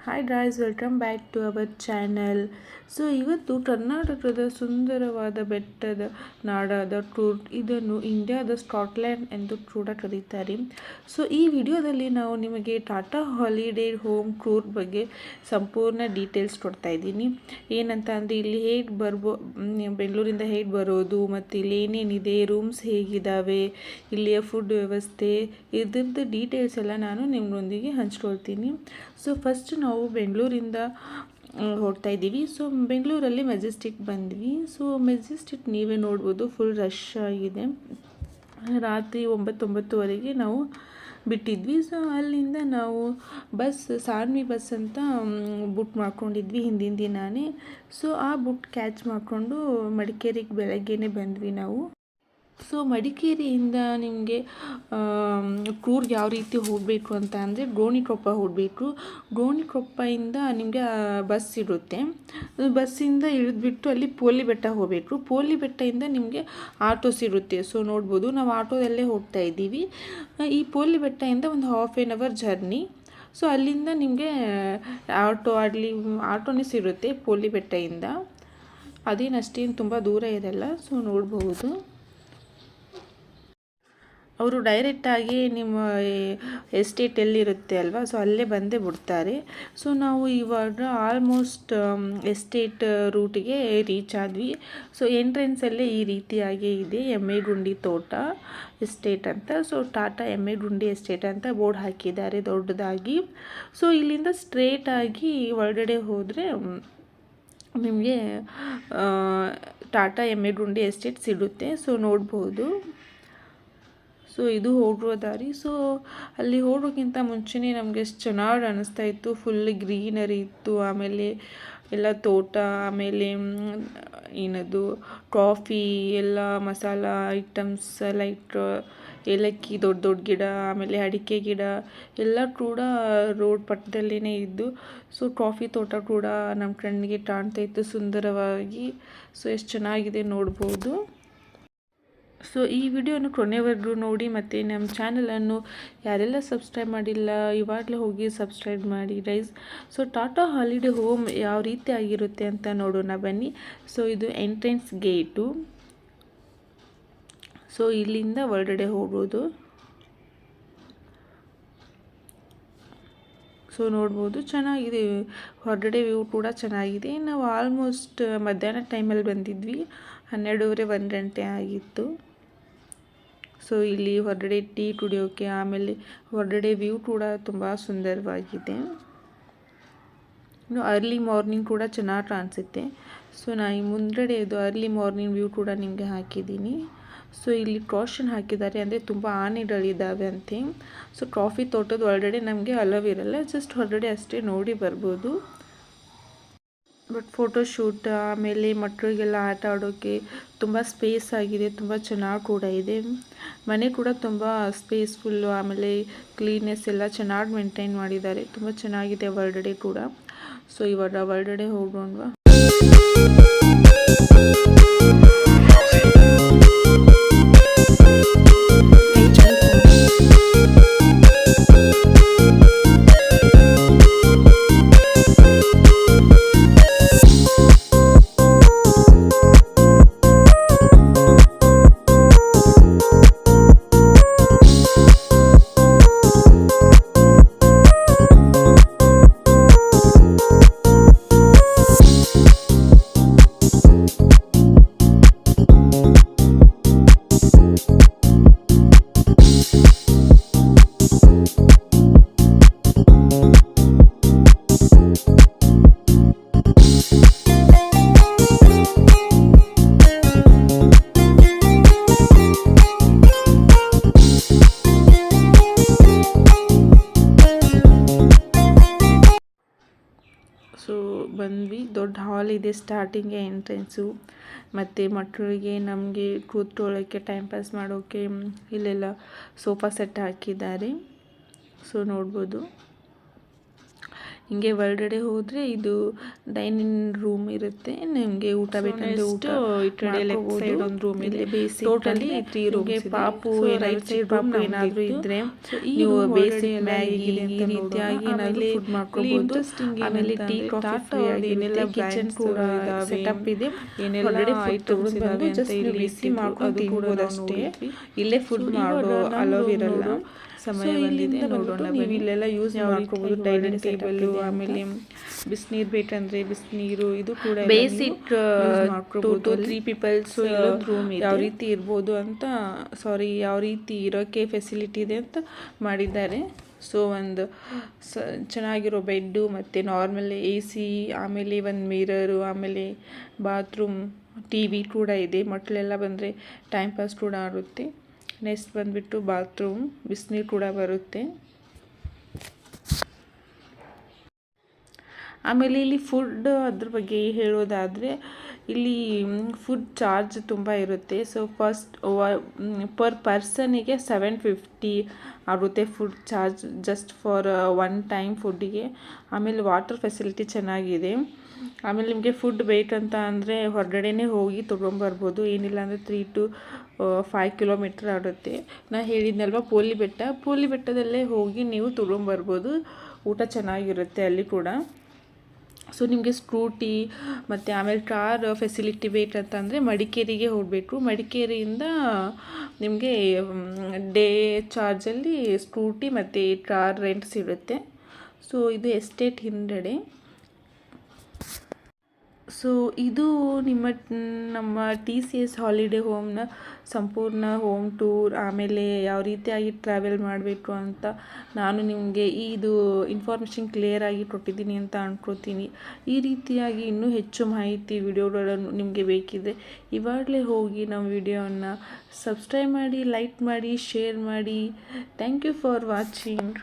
Hi guys, welcome back to our channel. So ಇವತ್ತು ಕರ್ನಾಟಕದ ಸುಂದರವಾದ ಬೆಟ್ಟದ ನಾಡಾದ ಕೂರ್ಗ್, ಇದನ್ನು ಇಂಡಿಯಾದ ಸ್ಕಾಟ್ಲ್ಯಾಂಡ್ ಎಂದು ಕೂಡ ಕರೀತಾರೆ. ಸೊ ಈ ವಿಡಿಯೋದಲ್ಲಿ ನಾವು ನಿಮಗೆ ಟಾಟಾ ಹಾಲಿಡೇ ಹೋಮ್ ಕೂರ್ಗ್ ಬಗ್ಗೆ ಸಂಪೂರ್ಣ ಡೀಟೇಲ್ಸ್ ಕೊಡ್ತಾ ಇದ್ದೀನಿ. ಏನಂತ ಅಂದರೆ ಇಲ್ಲಿ ಹೇಗೆ ಬೆಂಗಳೂರಿಂದ ಹೇಗೆ ಬರೋದು, ಮತ್ತು ಇಲ್ಲಿ ಏನೇನಿದೆ, ರೂಮ್ಸ್ ಹೇಗಿದ್ದಾವೆ, ಇಲ್ಲಿಯ ಫುಡ್ ವ್ಯವಸ್ಥೆ, ಇದ್ರದ್ದು ಡೀಟೇಲ್ಸ್ ಎಲ್ಲ ನಾನು ನಿಮ್ಮೊಂದಿಗೆ ಹಂಚ್ಕೊಳ್ತೀನಿ. ಸೊ ಫಸ್ಟ್ ನಾವು ಬೆಂಗಳೂರಿಂದ ಹೋಗ್ತಾ ಇದ್ದೀವಿ. ಸೊ ಬೆಂಗಳೂರಲ್ಲಿ ಮೆಜೆಸ್ಟಿಕ್ ಬಂದ್ವಿ. ಸೊ ಮೆಜೆಸ್ಟಿಕ್ ನೀವೇ ನೋಡ್ಬೋದು, ಫುಲ್ ರಶ್ ಆಗಿದೆ. ರಾತ್ರಿ 9-9:30ವರೆಗೆ ನಾವು ಬಿಟ್ಟಿದ್ವಿ. ಸೊ ಅಲ್ಲಿಂದ ನಾವು ಸಾನ್ವಿ ಬಸ್ ಅಂತ ಬುಕ್ ಮಾಡ್ಕೊಂಡಿದ್ವಿ ಹಿಂದಿನ ದಿನಾನೇ. ಸೊ ಆ ಬುಕ್ ಕ್ಯಾಚ್ ಮಾಡಿಕೊಂಡು ಮಡಿಕೇರಿಗೆ ಬೆಳಗ್ಗೆನೇ ಬಂದ್ವಿ ನಾವು. ಸೊ ಮಡಿಕೇರಿಯಿಂದ ನಿಮಗೆ ಕೂರ್ಗ್ ಯಾವ ರೀತಿ ಹೋಗಬೇಕು ಅಂತ ಅಂದರೆ ಗೋಣಿಕೊಪ್ಪ ಹೋಗಬೇಕು. ಗೋಣಿಕೊಪ್ಪದಿಂದ ನಿಮಗೆ ಬಸ್ ಇರುತ್ತೆ. ಬಸ್ಸಿಂದ ಇಳಿದ್ಬಿಟ್ಟು ಅಲ್ಲಿ ಪೋಲಿ ಬೆಟ್ಟ ಹೋಗಬೇಕು. ಪೋಲಿ ಬೆಟ್ಟದಿಂದ ನಿಮಗೆ ಆಟೋಸ್ ಇರುತ್ತೆ. ಸೊ ನೋಡ್ಬೋದು, ನಾವು ಆಟೋದಲ್ಲೇ ಹೋಗ್ತಾ ಇದ್ದೀವಿ. ಈ ಪೋಲಿ ಬೆಟ್ಟದಿಂದ ಒಂದು ½ ಜರ್ನಿ. ಸೊ ಅಲ್ಲಿಂದ ನಿಮಗೆ ಆಟೋನೇ ಸಿಗುತ್ತೆ ಪೋಲಿ ಬೆಟ್ಟದಿಂದ. ಅದೇನಷ್ಟೇನು ತುಂಬ ದೂರ ಇರಲ್ಲ. ಸೊ ನೋಡ್ಬೋದು, ಅವರು ಡೈರೆಕ್ಟಾಗಿ ನಿಮ್ಮ ಎಸ್ಟೇಟ್ ಎಲ್ಲಿರುತ್ತೆ ಅಲ್ವಾ, ಸೊ ಅಲ್ಲೇ ಬಂದೇ ಬಿಡ್ತಾರೆ. ಸೊ ನಾವು ಇವಾಗ ಆಲ್ಮೋಸ್ಟ್ ಎಸ್ಟೇಟ್ ರೂಟಿಗೆ ರೀಚ್ ಆದ್ವಿ. ಸೊ ಎಂಟ್ರೆನ್ಸಲ್ಲೇ ಈ ರೀತಿಯಾಗಿ ಇದೆ, ಎಮ್ಮೆಗುಂಡಿ ತೋಟ ಎಸ್ಟೇಟ್ ಅಂತ. ಸೊ ಟಾಟಾ ಎಮ್ಮೆಗುಂಡಿ ಎಸ್ಟೇಟ್ ಅಂತ ಬೋರ್ಡ್ ಹಾಕಿದ್ದಾರೆ ದೊಡ್ಡದಾಗಿ. ಸೊ ಇಲ್ಲಿಂದ ಸ್ಟ್ರೇಟಾಗಿ ಒಳಗಡೆ ಹೋದರೆ ನಿಮಗೆ ಟಾಟಾ ಎಮ್ಮೆಗುಂಡಿ ಎಸ್ಟೇಟ್ ಸಿಗುತ್ತೆ. ಸೊ ನೋಡ್ಬೋದು, ಸೊ ಇದು ಹೋಗುವ ದಾರಿ. ಸೊ ಅಲ್ಲಿ ಹೋಗೋಕ್ಕಿಂತ ಮುಂಚೆನೇ ನಮಗೆ ಎಷ್ಟು ಚೆನ್ನಾಗಿ ಅನ್ನಿಸ್ತಾ ಇತ್ತು. ಫುಲ್ ಗ್ರೀನರಿ ಇತ್ತು, ಆಮೇಲೆ ಎಲ್ಲ ತೋಟ, ಆಮೇಲೆ ಏನದು ಕಾಫಿ ಎಲ್ಲ ಮಸಾಲ ಐಟಮ್ಸ್ ಲೈಕ್ ಏಲಕ್ಕಿ, ದೊಡ್ಡ ದೊಡ್ಡ ಗಿಡ, ಆಮೇಲೆ ಅಡಿಕೆ ಗಿಡ ಎಲ್ಲ ಕೂಡ ರೋಡ್ ಪಕ್ಕದಲ್ಲೇ ಇದ್ದು. ಸೊ ಕಾಫಿ ತೋಟ ಕೂಡ ನಮ್ಮ ಕಣ್ಣಿಗೆ ಕಾಣ್ತಾ ಇತ್ತು ಸುಂದರವಾಗಿ. ಸೊ ಎಷ್ಟು ಚೆನ್ನಾಗಿದೆ ನೋಡ್ಬೋದು. ಸೊ ಈ ವಿಡಿಯೋನ ಕೊನೆವರೆಗೂ ನೋಡಿ, ಮತ್ತು ನಮ್ಮ ಚಾನಲನ್ನು ಯಾರೆಲ್ಲ ಸಬ್ಸ್ಕ್ರೈಬ್ ಮಾಡಿಲ್ಲ ಇವಾಗಲೇ ಹೋಗಿ ಸಬ್ಸ್ಕ್ರೈಬ್ ಮಾಡಿ guys. So Tata holiday home ಯಾವ ರೀತಿ ಆಗಿರುತ್ತೆ ಅಂತ ನೋಡೋಣ ಬನ್ನಿ. ಸೊ ಇದು ಎಂಟ್ರೆನ್ಸ್ ಗೇಟು. ಸೊ ಇಲ್ಲಿಂದ ಒಳಗಡೆ ಹೋಗೋದು. ಸೊ ನೋಡ್ಬೋದು, ಚೆನ್ನಾಗಿದೆ, ಹೊರಗಡೆ ವ್ಯೂ ಕೂಡ ಚೆನ್ನಾಗಿದೆ. ನಾವು ಆಲ್ಮೋಸ್ಟ್ ಮಧ್ಯಾಹ್ನ ಟೈಮಲ್ಲಿ ಬಂದಿದ್ವಿ, 12:30 1 ಗಂಟೆ ಆಗಿತ್ತು. ಸೊ ಇಲ್ಲಿ ಹೊರಗಡೆ ಟೀ ಕುಡಿಯೋಕ್ಕೆ, ಆಮೇಲೆ ಹೊರಗಡೆ ವ್ಯೂ ಕೂಡ ತುಂಬ ಸುಂದರವಾಗಿದೆ. ಇನ್ನು ಅರ್ಲಿ ಮಾರ್ನಿಂಗ್ ಕೂಡ ಚೆನ್ನಾಗಿ ಕಾಣಿಸುತ್ತೆ. ಸೊ ನಾನು ಈ ಮುಂದ್ಗಡೆ ಇದು ಅರ್ಲಿ ಮಾರ್ನಿಂಗ್ ವ್ಯೂ ಕೂಡ ನಿಮಗೆ ಹಾಕಿದ್ದೀನಿ. ಸೊ ಇಲ್ಲಿ ಕಾಷನ್ ಹಾಕಿದ್ದಾರೆ, ಅಂದರೆ ತುಂಬ ಆನೆಗಳಿದ್ದಾವೆ ಅಂತೆ. ಸೊ ಕಾಫಿ ತೋಟದ ಒಳಗಡೆ ನಮಗೆ ಅಲವ್ ಇರಲ್ಲ, ಜಸ್ಟ್ ಹೊರಗಡೆ ಅಷ್ಟೇ ನೋಡಿ ಬರ್ಬೋದು. ಬಟ್ ಫೋಟೋಶೂಟ್, ಆಮೇಲೆ ಮಕ್ಕಳಿಗೆಲ್ಲ ಆಟ ಆಡೋಕ್ಕೆ ತುಂಬ ಸ್ಪೇಸ್ ಆಗಿದೆ, ತುಂಬ ಚೆನ್ನಾಗಿ ಕೂಡ ಇದೆ. ಮನೆ ಕೂಡ ತುಂಬ ಸ್ಪೇಸ್ಫುಲ್ಲು, ಆಮೇಲೆ ಕ್ಲೀನ್ನೆಸ್ ಎಲ್ಲ ಚೆನ್ನಾಗಿ ಮೇಂಟೈನ್ ಮಾಡಿದ್ದಾರೆ, ತುಂಬ ಚೆನ್ನಾಗಿದೆ ಹೊರಗಡೆ ಕೂಡ. ಸೊ ಇವಾಗ ಹೊರಗಡೆ ಹೋಗೋಣವಾ. ಸೊ ಬಂದ್ವಿ, ದೊಡ್ಡ ಹಾಲ್ ಇದೆ ಸ್ಟಾರ್ಟಿಂಗ್ ಎಂಟ್ರೆನ್ಸು. ಮತ್ತು ಮಕ್ಕಳಿಗೆ ನಮಗೆ ಕೂತ್ಕೊಳ್ಳೋಕ್ಕೆ ಟೈಮ್ ಪಾಸ್ ಮಾಡೋಕ್ಕೆ ಇಲ್ಲೆಲ್ಲ ಸೋಫಾ ಸೆಟ್ ಹಾಕಿದ್ದಾರೆ. ಸೊ ನೋಡ್ಬೋದು, ಹಿಂಗೆ ಒಳಗಡೆ ಹೋದರೆ ಇದು ಡೈನಿಂಗ್ ರೂಮ್ ಇರುತ್ತೆ, ನಿಮಗೆ ಊಟ ಬೇಕಂದ್ರೆ ಊಟ ಮಾಡ್ಕೋಬೋದು. ಒಂದು ರೂಮ್ ಇದೆ. ಬೇಸಿಕ್ ಟೋಟಲಿ 3 ರೂಮ್ಸ್ ಇದೆ. ಪಾಪು ರೈಟ್ ಸೈಡ್ ಪಾಪು ಏನಾದರೂ ಇದ್ದರೆ ನೀವು ಬೇಸಿಕ್ ಮ್ಯಾಗಿ ಈ ರೀತಿಯಾಗಿ ಏನಾದರೂ ಫುಡ್ ಮಾಡ್ಕೋಬೋದು. ಆಮೇಲೆ ಟೀ ಕಾಫಿ ಏನೆಲ್ಲ ಕಿಚನ್ ಕೂಡ ಸೆಟಪ್ ಇದೆ. ಏನೆಲ್ಲ ಐಟಮ್ಸ್ ಇದಾವೆ ಅಂತ ಇಲ್ಲಿ ಬಿಸಿ ಮಾಡ್ಕೊಂಡು ತಿನ್ಬೋದು ಅಷ್ಟೇ. ಇಲ್ಲೇ ಫುಡ್ ಮಾಡೋ ಅಲೋ ಇರಲ್ಲ. ಸಮಯ ಬಂದಿದೆ ನೋಡೋಣ. ನೀವು ಇಲ್ಲೆಲ್ಲ ಯೂಸ್ ಮಾಡ್ಕೋಬೋದು. ಡೈನಿಂಗ್ ಟೇಬಲ್, ಆಮೇಲೆ ಬಿಸಿನೀರು ಬೇಕಂದ್ರೆ ಬಿಸಿನೀರು, ಇದು ಕೂಡ ಬೇಸಿಕ್ 2 to 3 ಪೀಪಲ್ಸ್ ರೂಮ್ ಯಾವ ರೀತಿ ಇರ್ಬೋದು ಅಂತ ಯಾವ ರೀತಿ ಇರೋಕ್ಕೆ ಫೆಸಿಲಿಟಿ ಇದೆ ಅಂತ ಮಾಡಿದ್ದಾರೆ. ಸೊ ಒಂದು ಚೆನ್ನಾಗಿರೋ ಬೆಡ್ಡು ಮತ್ತು ನಾರ್ಮಲ್ AC, ಆಮೇಲೆ ಒಂದು ಮಿರರು, ಆಮೇಲೆ ಬಾತ್ರೂಮ್, TV ಕೂಡ ಇದೆ. ಮಕ್ಕಳೆಲ್ಲ ಬಂದರೆ ಟೈಮ್ ಪಾಸ್ ಕೂಡ ಆಗುತ್ತೆ. ನೆಕ್ಸ್ಟ್ ಬಂದುಬಿಟ್ಟು ಬಾತ್ರೂಮ್, ಬಿಸಿನೀರು ಕೂಡ ಬರುತ್ತೆ. ಆಮೇಲೆ ಇಲ್ಲಿ ಫುಡ್ ಅದ್ರ ಬಗ್ಗೆ ಹೇಳೋದಾದರೆ ಇಲ್ಲಿ ಫುಡ್ ಚಾರ್ಜ್ ತುಂಬ ಇರುತ್ತೆ. ಸೊ ಫಸ್ಟ್ ಪರ್ ಪರ್ಸನಿಗೆ 750 ಆಗುತ್ತೆ food charge, just for 1 time ಫುಡ್ಡಿಗೆ. ಆಮೇಲೆ ವಾಟರ್ ಫೆಸಿಲಿಟಿ ಚೆನ್ನಾಗಿದೆ. ಆಮೇಲೆ ನಿಮಗೆ ಫುಡ್ ಬೇಕಂತ ಅಂದರೆ ಹೊರಗಡೆನೇ ಹೋಗಿ ತೊಗೊಂಬರ್ಬೋದು. ಏನಿಲ್ಲ ಅಂದರೆ 3 to 5 ಕಿಲೋಮೀಟ್ರ್ ಆಗುತ್ತೆ. ನಾನು ಹೇಳಿದ್ನಲ್ವ ಪೋಲಿ ಬೆಟ್ಟದಲ್ಲೇ ಹೋಗಿ ನೀವು ತೊಗೊಂಬರ್ಬೋದು. ಊಟ ಚೆನ್ನಾಗಿರುತ್ತೆ ಅಲ್ಲಿ ಕೂಡ. ಸೊ ನಿಮಗೆ ಸ್ಕೂಟಿ ಮತ್ತು ಆಮೇಲೆ ಕಾರ್ ಫೆಸಿಲಿಟಿ ಬೇಕಂತಂದರೆ ಮಡಿಕೇರಿಗೆ ಹೋಗಬೇಕು. ಮಡಿಕೇರಿಯಿಂದ ನಿಮಗೆ ಡೇ ಚಾರ್ಜಲ್ಲಿ ಸ್ಕೂಟಿ ಮತ್ತು ಕಾರ್ ರೆಂಟ್ ಸಿಗುತ್ತೆ. ಸೊ ಇದು ಎಸ್ಟೇಟ್ ಹಿಂದೆಡೆ. ಸೊ ಇದು ನಮ್ಮ TCS ಹಾಲಿಡೇ ಹೋಮ್ನ ಸಂಪೂರ್ಣ ಹೋಮ್ ಟೂರ್, ಆಮೇಲೆ ಯಾವ ರೀತಿಯಾಗಿ ಟ್ರಾವೆಲ್ ಮಾಡಬೇಕು ಅಂತ ನಾನು ನಿಮಗೆ ಇದು ಇನ್ಫಾರ್ಮೇಷನ್ ಕ್ಲಿಯರಾಗಿ ಕೊಟ್ಟಿದ್ದೀನಿ ಅಂತ ಅಂದ್ಕೊತೀನಿ. ಈ ರೀತಿಯಾಗಿ ಇನ್ನೂ ಹೆಚ್ಚು ಮಾಹಿತಿ ವಿಡಿಯೋಗಳನ್ನು ನಿಮಗೆ ಬೇಕಿದೆ ಇವಾಗಲೇ ಹೋಗಿ ನಮ್ಮ ವಿಡಿಯೋವನ್ನು ಸಬ್ಸ್ಕ್ರೈಬ್ ಮಾಡಿ, ಲೈಕ್ ಮಾಡಿ, ಶೇರ್ ಮಾಡಿ. Thank you for watching.